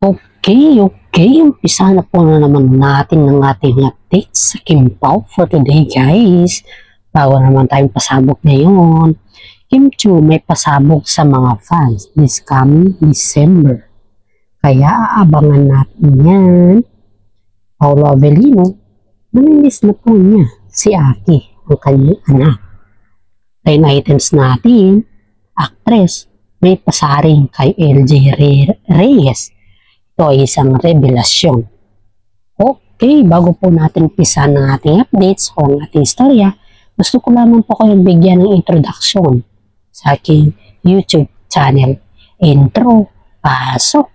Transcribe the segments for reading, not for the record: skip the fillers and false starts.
Okay. Umpisa na po na naman natin ng ating update sa Kim Pao for today, guys. Bago naman tayong pasabog ngayon. Kim Chiu may pasabog sa mga fans this coming December. Kaya aabangan natin yan. Paolo Avellino, namimiss na po niya si Aki, ang kanyang anak. Line items natin, actress, may pasaring kay LJ Reyes. Ito ay isang revelasyon. Okay, bago po natin pisa ng ating updates o ang ating istorya, gusto ko lamang po kayong bigyan ng introduction sa aking YouTube channel. Intro, pasok!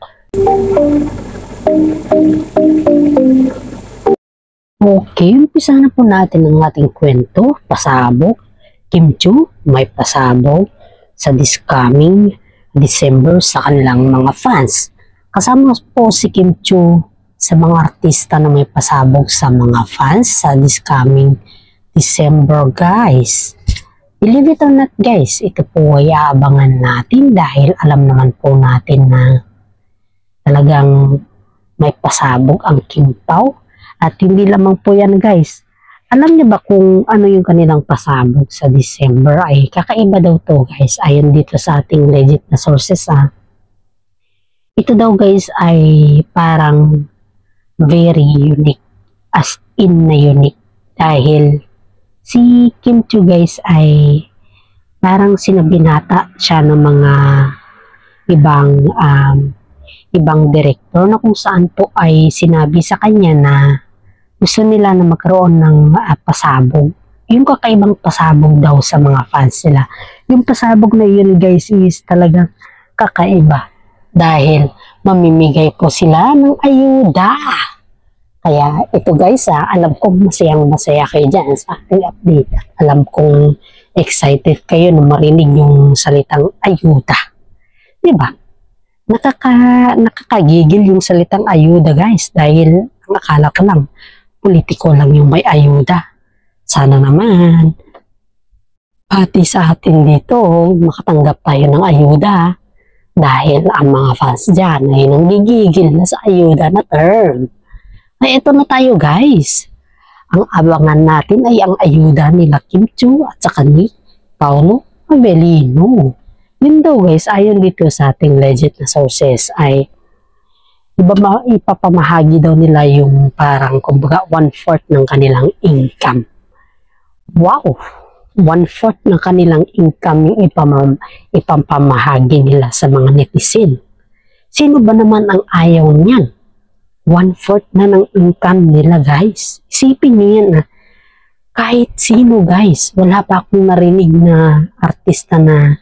Okay, umpisa na po natin ang ating kwento, pasabog. Kim Chiu may pasabog sa this coming December sa kanilang mga fans. Kasama po si Kim Chiu sa mga artista na may pasabog sa mga fans sa this coming December, guys. Believe it or not, guys, ito po ay aabangan natin dahil alam naman po natin na talagang may pasabog ang Kim Pao. At hindi lamang po yan, guys. Alam niyo ba kung ano yung kanilang pasabog sa December? Ay kakaiba daw to, guys. Ayon dito sa ating legit na sources, ito daw, guys, ay parang very unique. As in na unique. Dahil si Kim Chiu, guys, ay parang sinabinata siya ng mga ibang director na kung saan po ay sinabi sa kanya na gusto nila na magkaroon ng pasabog. Yung kakaibang pasabog daw sa mga fans nila. Yung pasabog na yun, guys, is talagang kakaiba. Dahil mamimigay po sila ng ayuda. Kaya ito, guys, alam kong masayang-masaya kayo dyan sa ating update. Alam kong excited kayo na marinig yung salitang ayuda. Diba? Nakakagigil yung salitang ayuda, guys. Dahil akala ko lang, politiko lang yung may ayuda. Sana naman, pati sa atin dito, makatanggap tayo ng ayuda. Dahil ang mga fans dyan ay nanggigigil na sa ayuda na term. Ay ito na tayo, guys. Ang abangan natin ay ang ayuda nila Kim Chiu at saka ni Paolo Avellino. Yun daw, guys, ayon dito sa ating legit na sources ay ipapamahagi daw nila yung parang kumbaga 1/4 ng kanilang income. Wow! 1/4 ng kanilang income yung ipapamahagi nila sa mga netizen. Sino ba naman ang ayaw niyan? 1/4 na ng income nila, guys. Isipin niyo yan, kahit sino, guys. Wala pa akong narinig na artista na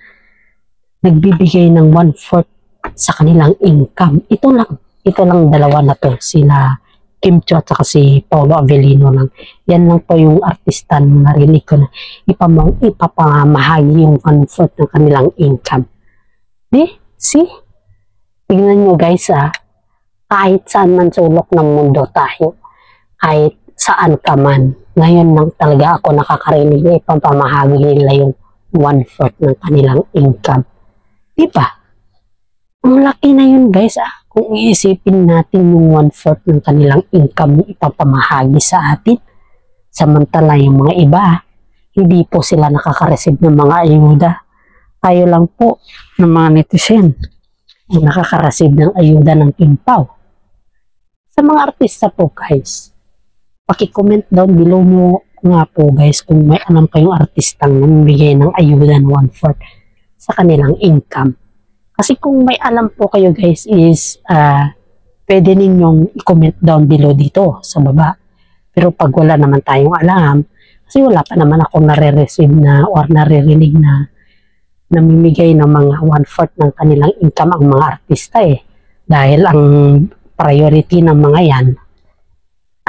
nagbibigay ng 1/4 sa kanilang income. Ito lang dalawa na to, sila Kim Chiu at saka si Paolo Avellino lang. Yan lang po yung artista na narinig ko na ipapamahagi yung 1/4 ng kanilang income. See? Tingnan nyo, guys, kahit saan man sulok ng mundo tayo, kahit saan ka man, ngayon lang talaga ako nakakarinig na ipapamahagi nila yung 1/4 ng kanilang income. Diba? Ang laki na yun, guys, kung iisipin natin yung 1/4 ng kanilang income yung ipapamahagi sa atin. Samantala yung mga iba, hindi po sila nakaka-receive ng mga ayuda. Tayo lang po ng mga netizen ang nakaka-receive ng ayuda ng Kim Pao. Sa mga artista po, guys, paki-comment down below mo nga po, guys, kung may alam kayong artistang namimigay ng ayuda ng 1/4 sa kanilang income. Kasi kung may alam po kayo, guys, is pwede ninyong i-comment down below dito sa baba. Pero pag wala naman tayong alam, kasi wala pa naman ako nare-receive na or naririnig na namimigay ng mga 1/4 ng kanilang income ang mga artista Dahil ang priority ng mga yan,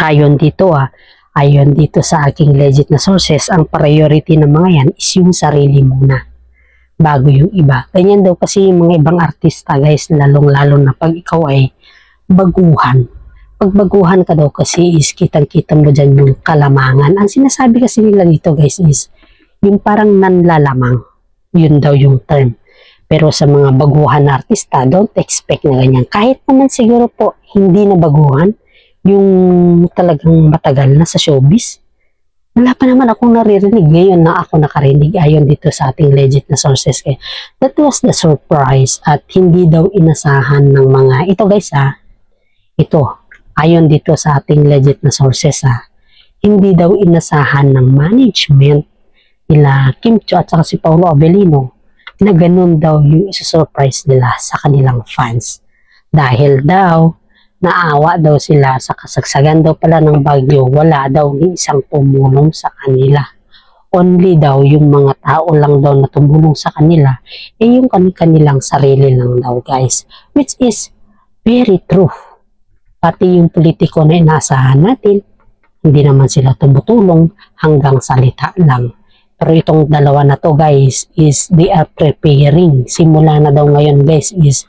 ayon dito sa aking legit na sources, ang priority ng mga yan is yung sarili muna bago yung iba. Ganyan daw kasi yung mga ibang artista, guys, lalong-lalo na pag ikaw ay baguhan. Pag baguhan ka daw kasi is kitang-kita mo dyan yung kalamangan. Ang sinasabi kasi nila dito, guys, is yung parang nanlalamang. Yun daw yung term. Pero sa mga baguhan na artista, don't expect na ganyan. Kahit naman siguro po, hindi na baguhan, yung talagang matagal na sa showbiz. Wala pa naman akong naririnig. Ngayon na ako nakarinig ayon dito sa ating legit na sources. Kaya that was the surprise at hindi daw inasahan ng mga, ito guys ito, ayon dito sa ating legit na sources hindi daw inasahan ng management nila Kim Chiu at saka si Paolo Avellino na ganun daw yung isa-surprise nila sa kanilang fans. Dahil daw, naawa daw sila sa kasagsagan daw pala ng bagyo, wala daw ni isang tumulong sa kanila. Only daw yung mga tao lang daw na tumulong sa kanila, yung kanilang sarili lang daw guys. Which is very true. Pati yung politiko na inaasahan natin, hindi naman sila tumutulong hanggang salita lang. Pero itong dalawa na to guys is they are preparing. Simula na daw ngayon guys is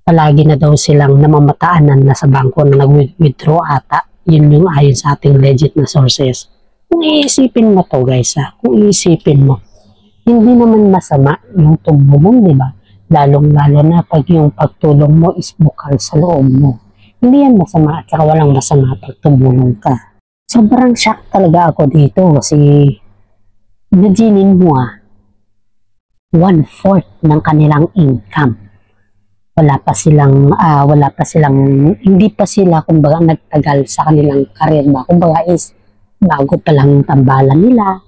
palagi na daw silang namamataanan na sa bangko na nag-withdraw ata. Yun yung ayon sa ating legit na sources. Kung iisipin mo to guys kung iisipin mo, hindi naman masama yung tumulong, di ba? Lalong-lalo na pag yung pagtulong mo is bukal sa loob mo. Hindi yan masama at saka walang masama pag tumulong ka. Sobrang shock talaga ako dito kasi imaginin mo 1/4 ng kanilang income. Wala pa silang hindi pa sila kumbaga nagtagal sa kanilang career ba. Kumbaga is bago pa lang yung tambalan nila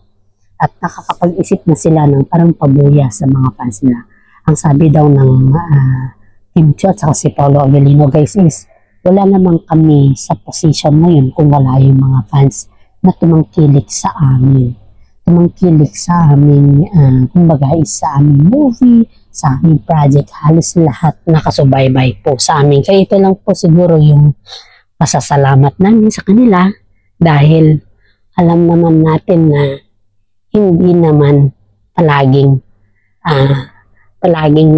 at nakakapag-isip na sila ng parang pabuya sa mga fans nila. Ang sabi daw ng Kim Chiu at saka si Paolo Avellino guys is wala namang kami sa position ngayon kung wala yung mga fans na tumangkilik sa amin. Tumangkilik sa aming, kumbaga sa aming movie, sa aming project, halos lahat nakasubaybay po sa amin. Kaya ito lang po siguro yung pasasalamat namin sa kanila dahil alam naman natin na hindi naman palaging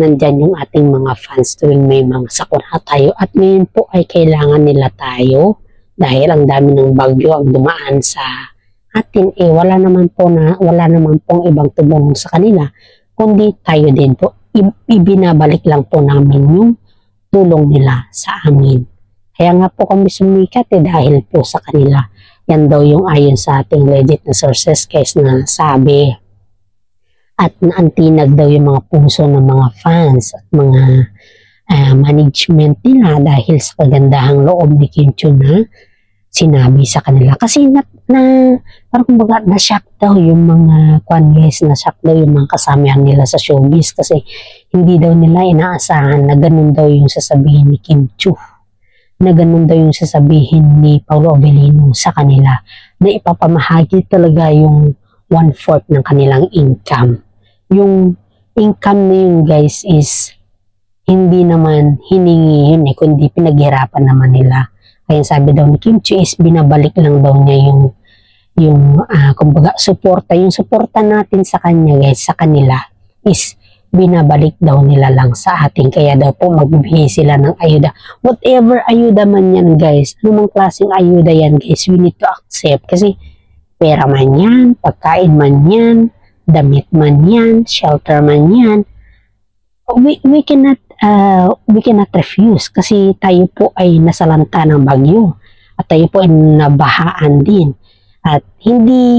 nandyan yung ating mga fans tuwing may mga sakuna tayo at ngayon po ay kailangan nila tayo dahil ang dami ng bagyo ang dumaan sa atin wala naman pong ibang tumulong sa kanila kundi tayo din po ibinabalik lang po namin yung tulong nila sa amin. Kaya nga po kami sumikat dahil po sa kanila. Yan daw yung ayon sa ating legit na sources guys na sabi. At naantinag daw yung mga puso ng mga fans at mga management nila dahil sa kagandahang loob ni Kim Chiu na sinabi sa kanila. Kasi parang kumbaga na-shock daw yung mga na-shock daw yung mga kasamahan nila sa showbiz kasi hindi daw nila inaasahan na ganun daw yung sasabihin ni Kim Chiu. Na ganun daw yung sasabihin ni Paolo Avellino sa kanila na ipapamahagi talaga yung 1/4 ng kanilang income. Yung income na yun guys is hindi naman hiningi yun kundi pinaghirapan naman nila. Kaya sabi daw ni Kim Chiu is binabalik lang daw niya yung kumbaga yung suporta natin sa kanya guys, sa kanila is binabalik daw nila lang sa atin. Kaya daw po magbibigay sila ng ayuda. Whatever ayuda man yan guys, anumang klaseng ayuda yan guys, we need to accept. Kasi pera man yan, pagkain man yan, damit man yan, shelter man yan, we cannot refuse kasi tayo po ay nasalanta ng bagyo at tayo po ay nabahaan din. At hindi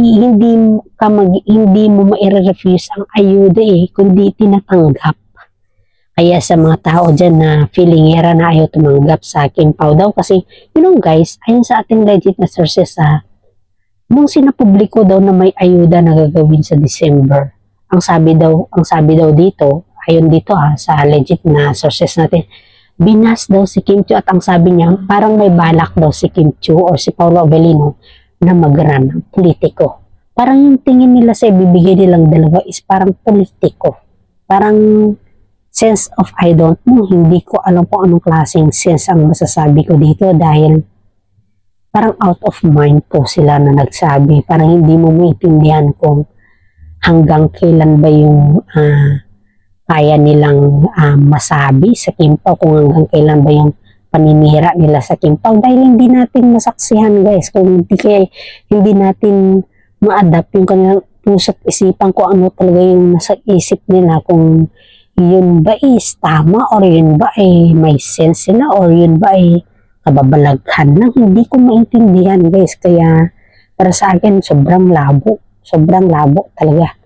mo ma-refuse ang ayuda kundi tinatanggap. Kaya sa mga tao dyan na feelingera na ayaw tumanggap sa Kim Pao daw kasi guys, ayon sa ating legit na sources nung sinapubliko daw na may ayuda na gagawin sa December, ang sabi daw dito, ayon dito sa legit na sources natin, binas daw si Kim Chiu at ang sabi niya parang may balak daw si Kim Chiu or si Paolo Avellino na mag-run ng politiko. Parang yung tingin nila sa ibibigay nilang dalawa is parang politiko. Parang sense of I don't know. Hindi ko alam kung anong klaseng sense ang masasabi ko dito dahil parang out of mind po sila na nagsabi. Parang hindi mo maintindihan kung hanggang kailan ba yung kaya nilang masabi sa Kim Pao, kung hanggang kailan ba yung paninira nila sa Kim Pao dahil hindi natin masaksihan guys kung hindi natin ma-adapt yung kanilang puso't isipan kung ano talaga yung nasa isip nila, kung yun ba is tama or yun ba ay may sense na or yun ba ay kababalaghan lang. Hindi ko maintindihan guys. Kaya para sa akin sobrang labo. Sobrang labo talaga.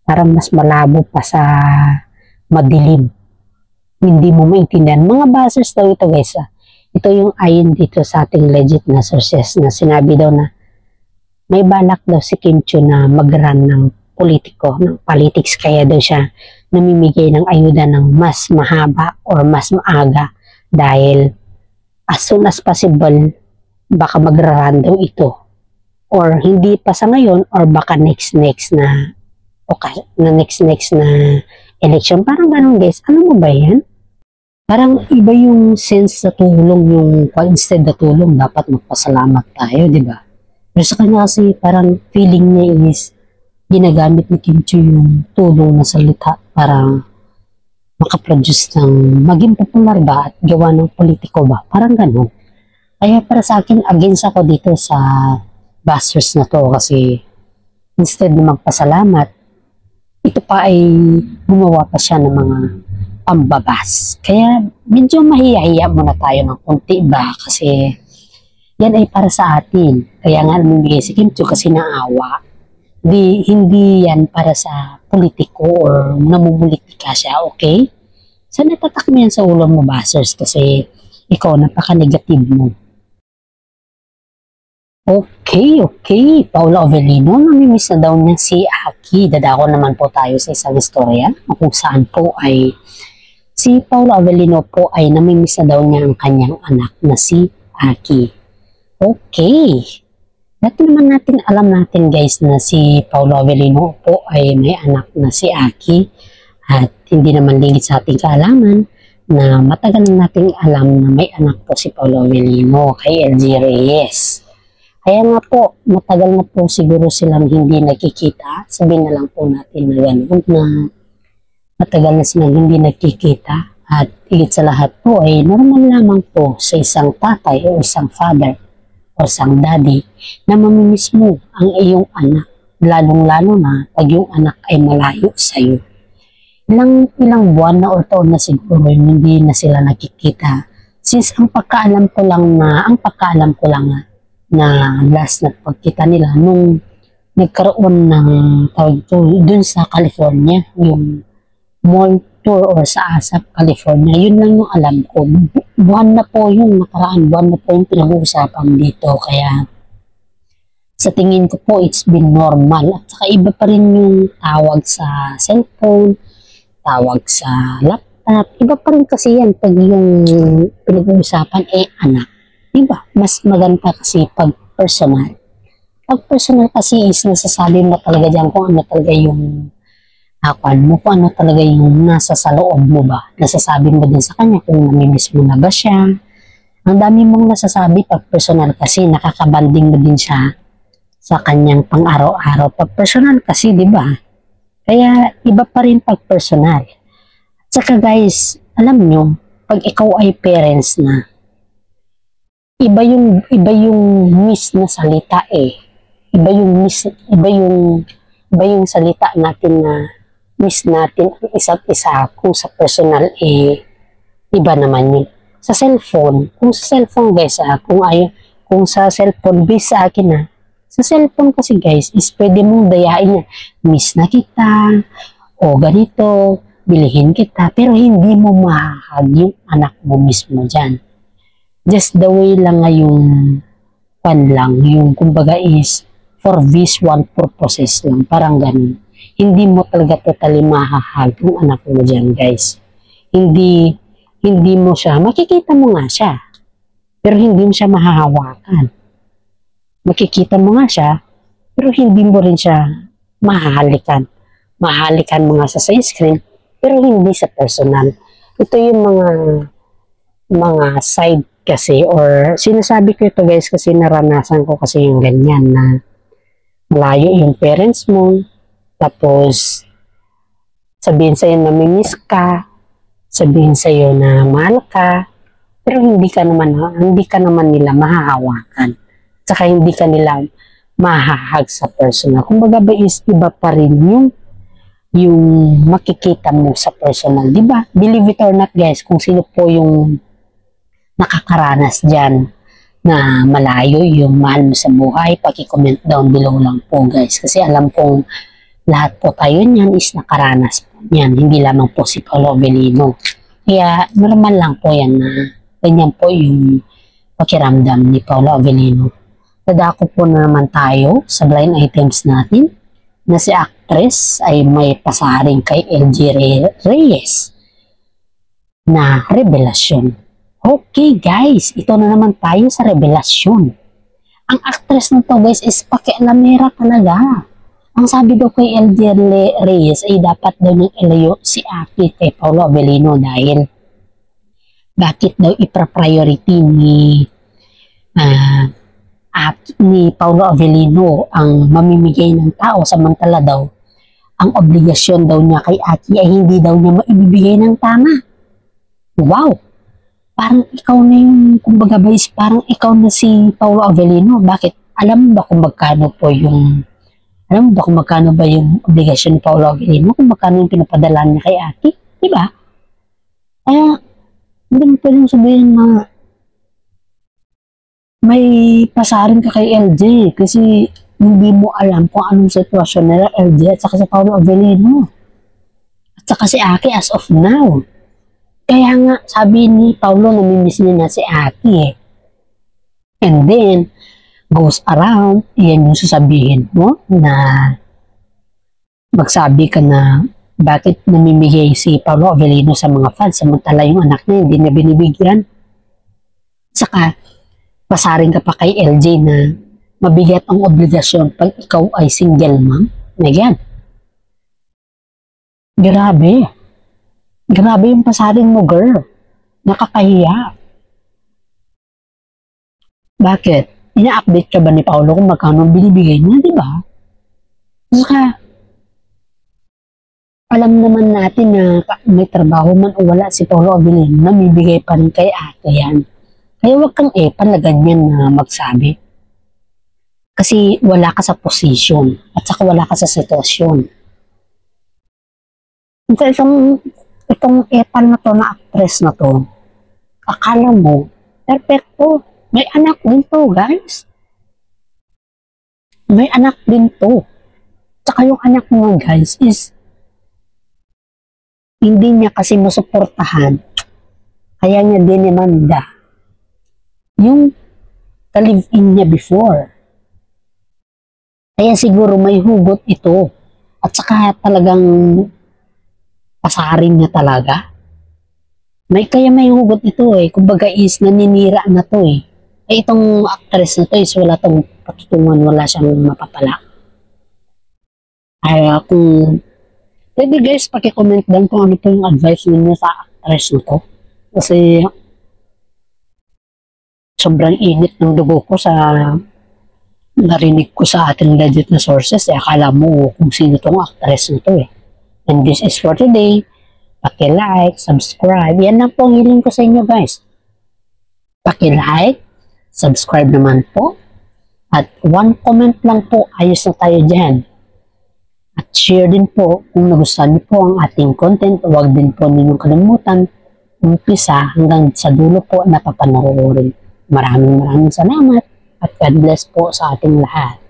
Parang mas malabo pa sa madilim. Hindi mo maintindihan. Mga basers daw ito guys. Ito yung ayon dito sa ating legit na sources na sinabi daw na may balak daw si Kim Chiu na mag-run ng politiko, ng politics, kaya daw siya namimigay ng ayuda ng mas mahaba or mas maaga dahil as soon as possible baka mag-run daw ito or hindi pa sa ngayon or baka next na next na election. Parang ganun guys. Ano mo ba yan? Parang iba yung sense sa tulong, yung instead na tulong dapat magpasalamat tayo, di ba? Pero sa kanya kasi parang feeling niya is ginagamit ni Kim Chiu yung tulong na salita para makaproduce ng maging popular ba at gawa ng politiko ba? Parang ganun. Kaya para sa akin, against ako dito sa bastards na to kasi instead na magpasalamat, ito pa ay gumawa pa siya ng mga pambabas. Kaya medyo mahiya-hiya muna tayo ng konti ba kasi yan ay para sa atin. Kaya nga namimigay si Kim Chiu kasi naawa. Hindi yan para sa politiko or namumulitika siya, okay? So natatak mo yan sa ulo mo, basers, kasi ikaw napaka-negative mo. Okay. Paula Avellino, namimiss na daw niya si Aki. Dadako naman po tayo sa isang istorya kung saan po ay si Paula Avellino po ay namimiss na daw niya ang kanyang anak na si Aki. Okay. Dati naman alam natin guys na si Paula Avellino po ay may anak na si Aki at hindi naman lingid sa ating kaalaman na matagal na nating alam na may anak po si Paula Avellino kay LG Reyes. Kaya nga po, matagal na po siguro silang hindi nagkikita. Sabihin na lang po natin na gano'n na matagal na silang hindi nagkikita at higit sa lahat po ay normal lamang po sa isang tatay o isang father o isang daddy na mamimiss mo ang iyong anak, lalong-lalo na pag yung anak ay malayo sa iyo. Ilang buwan na o taon na siguro hindi na sila nakikita. Since ang pagkaalam ko lang na last na pagkita nila nung nagkaroon ng tawag ito dun sa California, yung mall tour or sa ASAP, California. Yun lang yung alam ko. Buwan na po yung pinag-uusapan dito. Kaya sa tingin ko po, it's been normal. At saka iba pa rin yung tawag sa cellphone, tawag sa laptop. Iba pa rin kasi yan pag yung pinag-uusapan anak. Diba? Mas maganda kasi pag personal. Pag personal kasi is nasasabi mo talaga dyan kung ano talaga yung kung ano talaga yung nasa sa loob mo ba. Nasasabi mo din sa kanya kung namimiss mo na ba siya. Ang dami mong nasasabi pag personal kasi nakakabanding mo din siya sa kanyang pang-araw-araw. Pag personal kasi, di ba? Kaya iba pa rin pag personal. At saka guys, alam nyo, pag ikaw ay parents na, iba yung miss na salita Iba yung salita natin na miss natin ang isa't isa kung sa personal iba naman yun. Sa cellphone, guys kung sa cellphone based sa akin sa cellphone kasi guys is pwede mong dayain niya. Miss na kita o ganito, bilihin kita, pero hindi mo mahahag yung anak mo mismo dyan. Just the way lang yung yung kumbaga is for visual purposes lang, parang ganun. Hindi mo talaga totally mahahag yung anak mo dyan, guys. Hindi mo siya, makikita mo nga siya, pero hindi mo siya mahahawakan. Makikita mo nga siya, pero hindi mo rin siya mahahalikan. Mahahalikan mo nga sa screen, pero hindi sa personal. Ito yung mga side kasi, or sinasabi ko ito guys kasi naranasan ko kasi yung ganyan na malayo yung parents mo, tapos sabihin sa'yo na mimiss ka, sabihin sa'yo na mahal ka, pero hindi ka naman nila mahahawakan, tsaka hindi ka nila mahahag sa personal. Kumbaga ba is iba pa rin yung yung makikita mo sa personal, di ba? Believe it or not guys, kung sino po yung nakakaranas dyan na malayo yung mahal mo sa buhay, paki-comment down below lang po guys. Kasi alam kong lahat po tayo niyan is nakaranas po niyan, hindi lamang po si Paolo Avellino. Kaya normal lang po yan na ganyan po yung pakiramdam ni Paolo Avellino. Dadako po na naman tayo sa blind items natin na si actress ay may pasaring kay LG Reyes na revelasyon. Okay guys, ito na naman tayo sa revelasyon. Ang actress nito guys is pakialamera talaga. Ang sabi daw kay LG Reyes ay dapat daw nang ilayo si Aki kay Paolo Avellino dahil bakit daw ipra-priority ni Paolo Avellino ang mamimigay ng tao, samantala daw ang obligasyon daw niya kay Aki ay hindi daw niya maibibigay ng tama. Wow! Parang ikaw na yung, kumbaga guys, parang ikaw na si Paolo Avellino. Bakit? Alam mo ba kung magkano ba yung obligasyon ni Paolo Avellino? Kung magkano yung pinapadala niya kay Aki? Diba? Kaya, hindi mo pwedeng sabihin na may pasarin ka kay LJ kasi hindi mo alam kung anong sitwasyon nila LJ at saka si Paolo Avellino at saka si Aki as of now. Kaya nga sabi ni Paolo namimiss niya na si Aki and then goes around, yan yung sasabihin mo na magsabi ka na bakit namimigay si Paolo Avellino sa mga fans samantala yung anak niya hindi na binibigyan. Saka pasaring ka pa kay LJ na mabigat ang obligasyon pag ikaw ay single mom. Nagyan. Grabe. Grabe yung pasaring mo, girl. Nakakahiya. Bakit? Ina-update ka ba ni Paolo kung magkano binibigay niya, di ba? Saka, alam naman natin na may trabaho man o wala si Paolo Avellino, namibigay pa rin kay Ate yan. Kaya huwag kang na ganyan na magsabi. Kasi wala ka sa posisyon at saka wala ka sa sitwasyon. Itong na to na actress na to, akala mo, perfecto. May anak din to, guys. May anak din to. Tsaka yung anak mo, guys, is hindi niya kasi masuportahan. Kaya niya dinimanda yung ka-live-in niya before. Kaya siguro may hugot ito. At saka talagang pasarin niya talaga. Kaya may hugot ito eh. Kumbaga is naninira na to eh. Eh itong actress na to is wala tong patutungan, wala siyang mapapala. Kaya kung pwede guys, pakicomment down kung ano po yung advice ninyo sa actress na to. Kasi sobrang init ng dugo ko sa narinig ko sa ating legit na sources. Akala mo kung sino tong actress na to eh. And this is for today. Paki-like, subscribe. Yan lang po ang hiling ko sa inyo guys. Paki-like, subscribe naman po. At one comment lang po, ayos na tayo dyan. At share din po kung nagustuhan niyo po ang ating content. Huwag din po ninyong kalimutan umpisa hanggang sa dulo po na papanoorin. Maraming salamat at God bless po sa ating lahat.